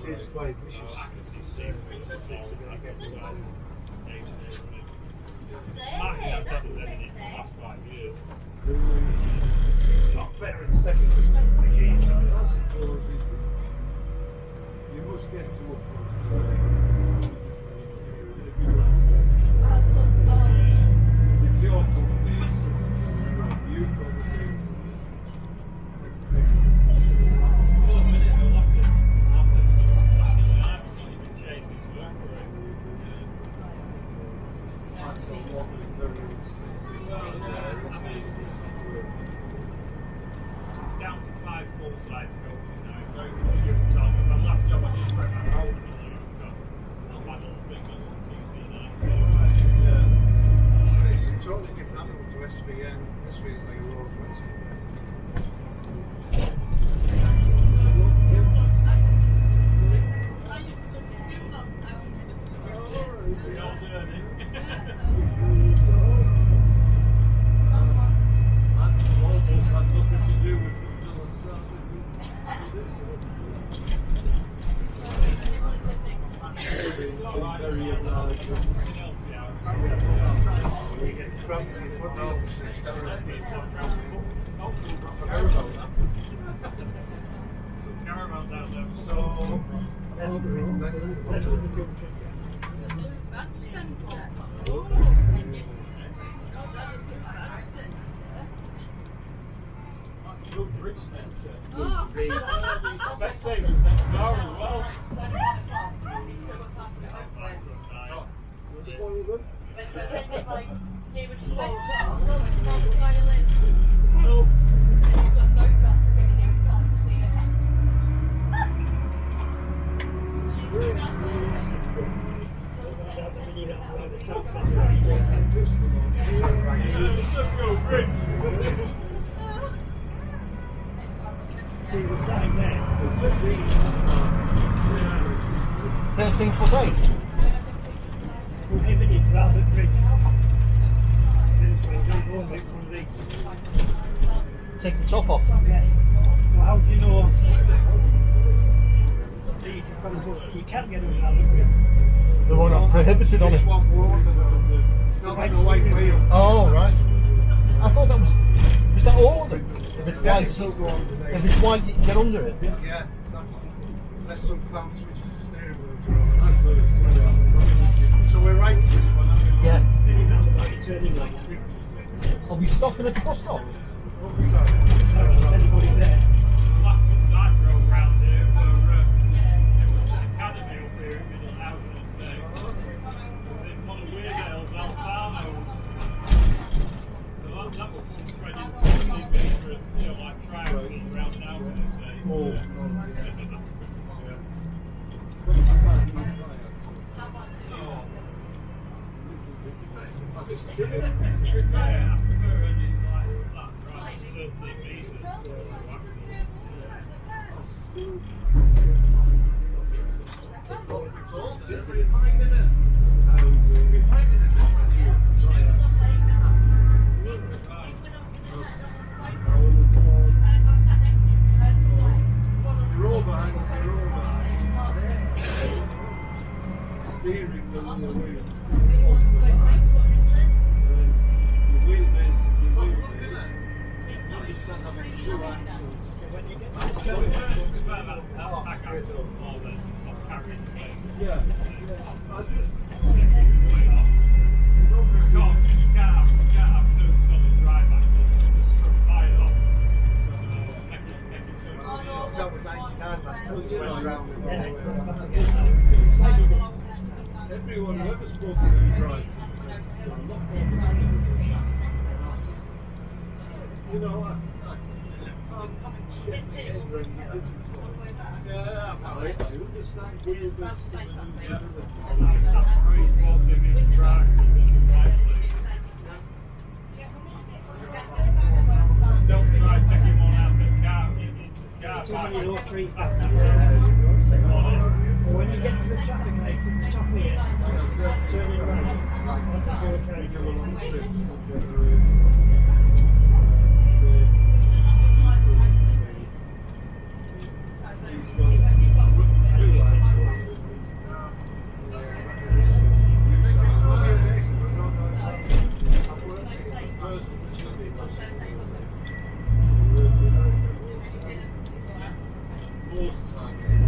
is quite vicious. It's not better in second because it's the keys. You must get to it's your company, you probably. That's a lot of very expensive. Down to 5 full-size coaches now. Very good. You've told me my last job I did for my old not my little thing on TC9. It's a totally different animal to SVN. SVN is like a road race. Had nothing to do with it until I started with this. Very obliged. You get cramped in your foot now. Caravan down there. So, Good bridge centre. Specsavers next door as well. See the sign there? 13'8". Prohibited Albert Bridge. Take the top off. Yeah. So how do you know that you can't get over Albert Bridge? The one I'm prohibited on this it. one won't. It's not like a white wheel. Oh, right. I thought that was that all of it? If it's Yeah, white, it's still going today. if it's white, you can get under it. Yeah, that's unless some clown switches the steering wheel. So we're right to this one, aren't we? Yeah. Any roundabout, turning right. Are we stopping at the bus stop? There's anybody there? Last bus I drove round here for it was an academy up here in Middle Housing Estate. It's one of Weardale's Alfano. So that was spreading 40 metres, like triangles around an housing estate. Oh, Yeah. what's the fact you try I prefer anything like that, right? 13 metres. steering wheel on the wheel. The wheelbase is your wheelbase. You understand having two axles. Yeah. I just That was 99 last time we went around with all the way. everyone who ever spoke to me drives says, "You're a lot more you know, I'm getting to Adrian Beadnell. Yeah, I do understand wheelbase to Don't try taking one out of the car. Too many low trees back there. So when you get to the traffic light at the top here, turn it around. Once you go trying to go along the trip. He's got horse time.